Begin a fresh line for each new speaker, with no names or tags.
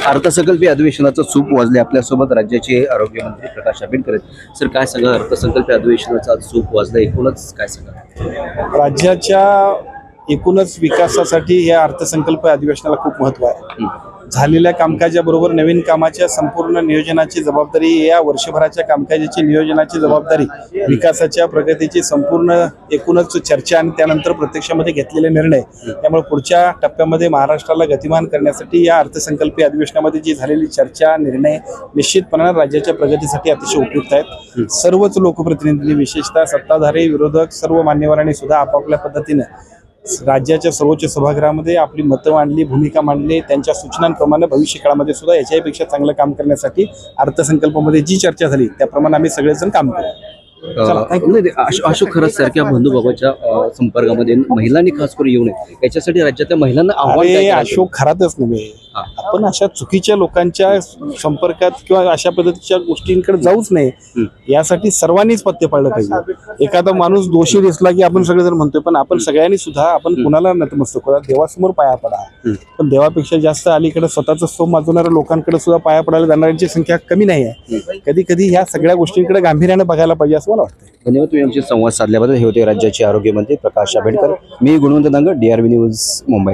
अर्थसंकल्पीय अधिवेशनाचं सूप वाजले. आपल्यासोबत राज्याचे आरोग्यमंत्री प्रकाश आंबेडकर आहेत. सर, काय सांगा, अर्थसंकल्पीय अधिवेशनाचं आज सूप वाजलं, एकूणच काय सांगा?
राज्याच्या एकूणच विकासासाठी या अर्थसंकल्प अधिवेशनाला खूप महत्त्व आहे. झालेल्या कामकाजाबरोबर नवीन कामाच्या संपूर्ण नियोजनाची जबाबदारी, या वर्षभराच्या कामकाजाची नियोजनाची जबाबदारी, विकासाच्या प्रगतीची संपूर्ण एकूणच चर्चा आणि त्यानंतर प्रत्यक्षामध्ये घेतलेले निर्णय, त्यामुळे पुढच्या टप्प्यामध्ये महाराष्ट्राला गतिमान करण्यासाठी या अर्थसंकल्पीय अधिवेशनामध्ये जी झालेली चर्चा, निर्णय निश्चितपणाने राज्याच्या प्रगतीसाठी अतिशय उपयुक्त आहेत. सर्वच लोकप्रतिनिधी, विशेषतः सत्ताधारी, विरोधक, सर्व मान्यवरांनी सुद्धा आपापल्या पद्धतीनं राज्याच्या सर्वोच्च सभागृहामध्ये आपली मतं मांडली, भूमिका मांडली. त्यांच्या सूचनांप्रमाणे भविष्य काळामध्ये सुद्धा याच्यापेक्षा चांगलं काम करण्यासाठी अर्थसंकल्पामध्ये जी चर्चा झाली त्याप्रमाणे आम्ही सगळेजण काम करू.
अशोक खरात सारख्या बंधुबाबाच्या संपर्कामध्ये महिलांनी खास करून येऊ नये, याच्यासाठी राज्यातल्या महिलांना आव्हान काय?
अशोक खरातच नव्हे, आपण अशा चुकीच्या लोकांच्या संपर्कात किंवा अशा पद्धतीच्या गोष्टींकडे जाऊच नये, यासाठी सर्वांनीच पथ्य पाळलं पाहिजे. एखादा माणूस दोषी दिसला की आपण सगळेजण म्हणतोय, पण आपण सगळ्यांनी सुद्धा आपण कुणाला नतमस्तक करा, देवासमोर पाया पडा. पण देवापेक्षा जास्त अलीकडे स्वतःच सोम माजवणाऱ्या लोकांकडे सुद्धा पाया पडायला जाणाऱ्यांची संख्या कमी नाही आहे. कधी कधी ह्या सगळ्या गोष्टींकडे गांभीर्याने बघायला पाहिजे असं मला वाटतं.
धन्यवाद. तुम्ही आमचे संवाद साधल्याबद्दल. हे होते राज्याचे आरोग्यमंत्री प्रकाश आंबेडकर. मी गुणवंत दांगड, DRV न्यूज, मुंबई.